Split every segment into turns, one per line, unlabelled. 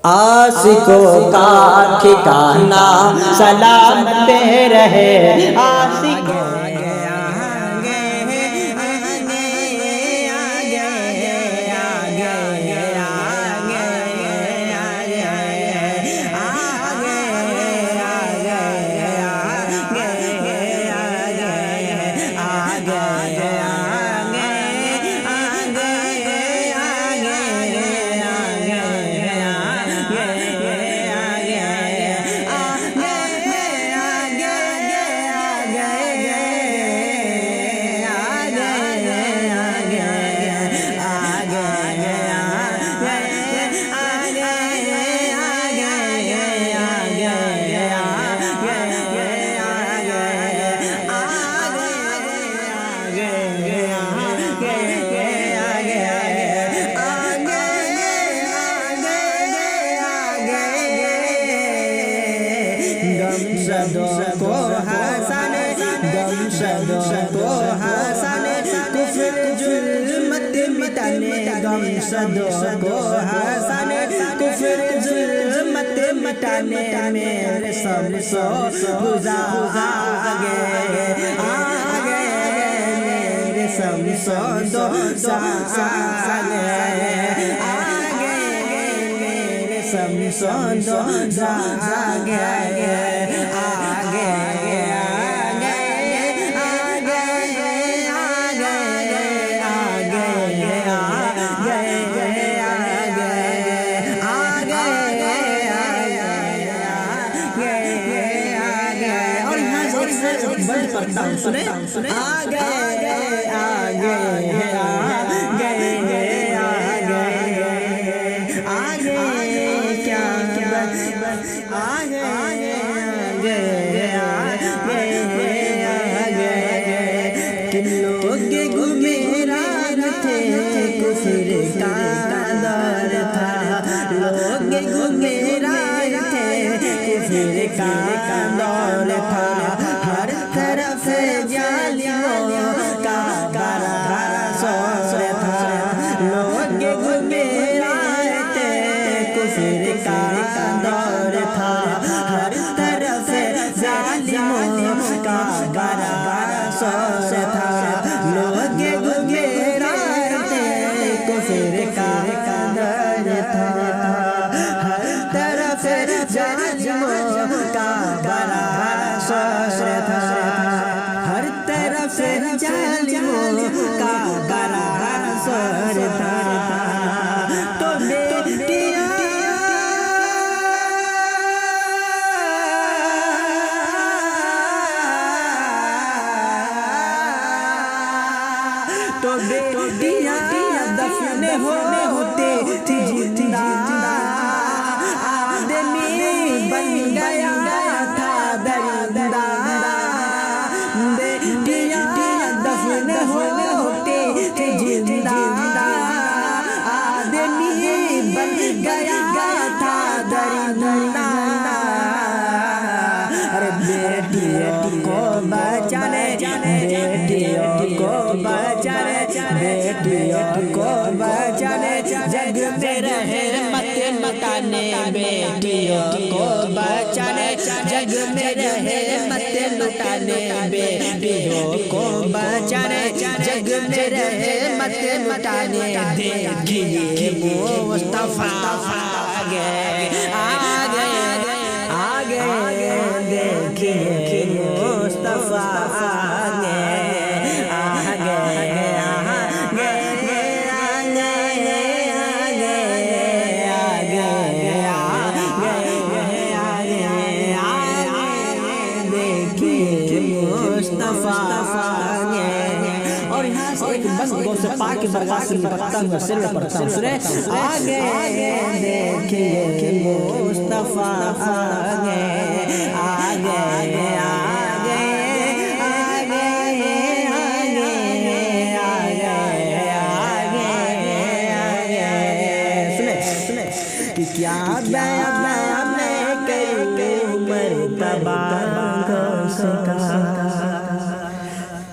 عاشقوں کا ٹھکانہ سلامت رہے عاشق کو حسن غم شدوں کو حسن کفر ظلمت مٹانے غم شدوں کو حسن کفر ظلمت مٹانے میرے سب سو گزار آگے میرے سب سو دو آگے میرے سب سو دو آگے سنے آگے آگے آگے کیا آگے کن لوگ گمراہ تھے کفر کا دور تھا لوگ گمراہ تھے کفر کا دور تھا ہر طرف جالیوں کا بڑا شور تھا لوگ گمراہ تھے کفر کا دور تھا ہر طرف جالیوں کا بڑا شور تھا لوگ گمراہ تھے کفر کا دور تھا ہر طرف جالیوں کا بڑا شور تھا ہر طرف جالیوں کا بڑا شور تھا تو بیٹیاں تو بیٹیاں دفن ہوتے تھی زندہ آدمی بن گیا تھا درندہ بیٹیاں دفن ہوتے تھی زندہ آدمی بن گیا تھا درندہ ارے بیٹیوں کو بچانے بیٹیوں کو بچانے بیٹیوں کو بچانے جگ میں رحمت لٹانے بیٹیوں کو بچانے جگ میں رحمت لٹانے بیٹیوں کو بچانے جگ میں رحمت لٹانے دیکھیے مصطفیٰ آگے آگے آگے دیکھیے مصطفیٰ آگے اور یہاں سے ایک بند گو سے پاک برگاہ سے لپکتا ہوا سر میں پڑھتا ہوں سنے آگے دیکھیے مصطفیٰ آگے آگے کیا بیان میں کروں مرتبہ غوث کا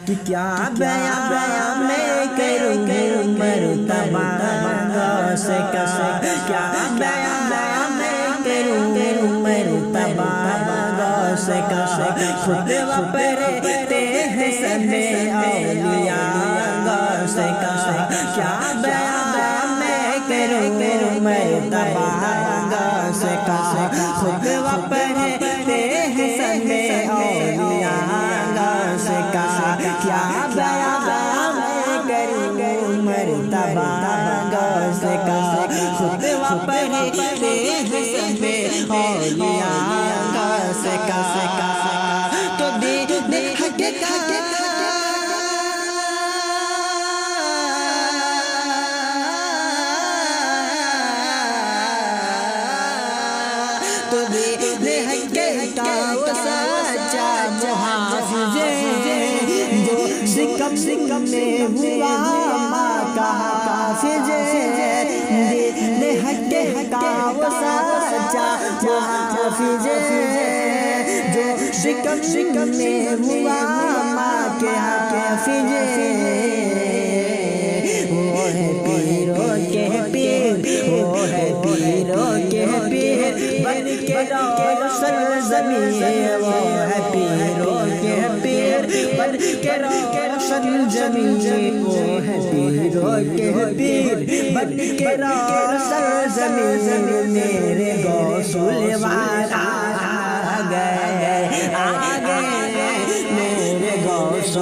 کہ کیا بیان میں کروں مرتبہ غوث کا کیا بیان کروں مرتبہ غوث کا خطبہ پڑھتے ہیں سب اولیاء غوث کا کیا بیان میں کروں مرتبہ غوث کا خطبہ پڑھتے ہیں سب اولیاء غوث کا کیا بیان میں کروں مرتبہ غوث کا خطبہ پڑھتے ہیں سب اولیاء غوث کا تو دے حق کا تو دے حق کا وہ سچا محافظ جو سکم میں ہوا ماں کا حافظ دے حق کا وہ سچا محافظ جو سکم میں ہوا ماں کے حافظ وہ ہے پیروں کے پیر وہ ہے پیروں کے پیر بن کے روشن زمین وہ ہے پیروں کے پیر بن کے روشن زمین وہ ہے پیروں کے پیر بن کے روشن زمین میرے غوث والا آ گئے میرے غوث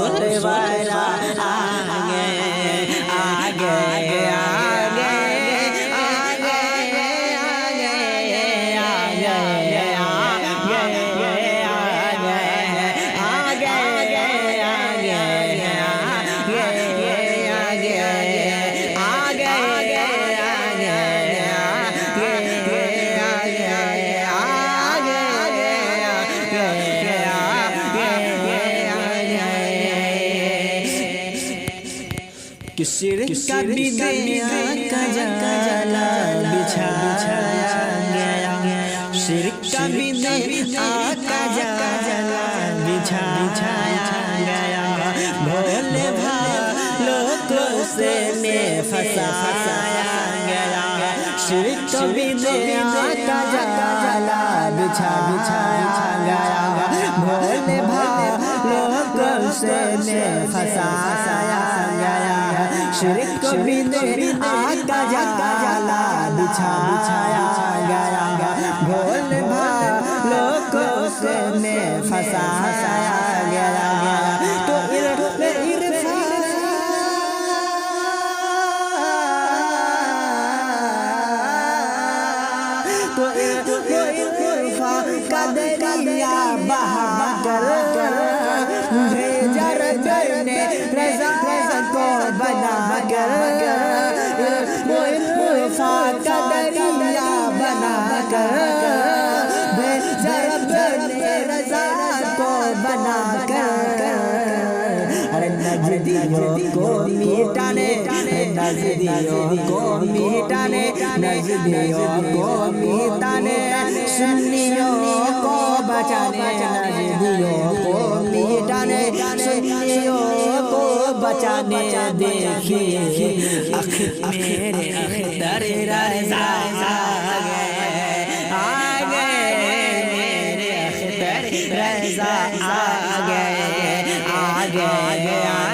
والا آ گئے شرک کا بدعت کا جال بچھایا گیا شرک کا بدعت کا جال بچھایا گیا بھولے بھالوں کو سے میں پھنسایا گیا شرک کا بدعت کا جال بچھایا گیا بھولے بھالوں کو سے میں پھنسایا گیا شرک کو بدعت کا جالا بچھایا گیا بھول بھالوں کو سے میں پھنسایا گیا تو عرفان کا دریا بہا کر بھیجا رب نے رضا کو بنا کر وہ عرفان کا دریا بنا کر بھیجا رب نے رضا کو بنا کر ارے نجدیوں کو مٹانے نجدیوں کو مٹانے نجدیوں کو مٹانے سنیوں کو بچانے نجدیوں کو مٹانے سنیوں کو بچانے دیکھیے میرے اختر رضا آ گئے میرے اختر رضا آ گئے آ گئے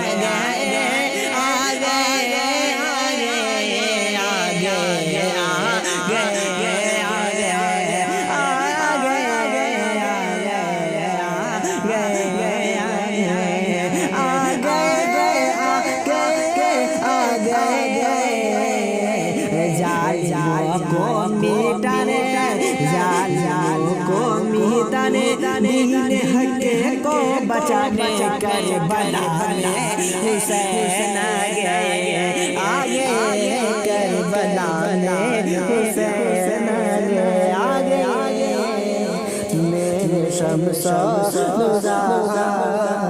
کو میٹانے ظالموں کو میٹانے دین حق کو بچانے کربلا میں حسین آگے آگے کربلا میں حسین آگے میرے شمس و ضحیٰ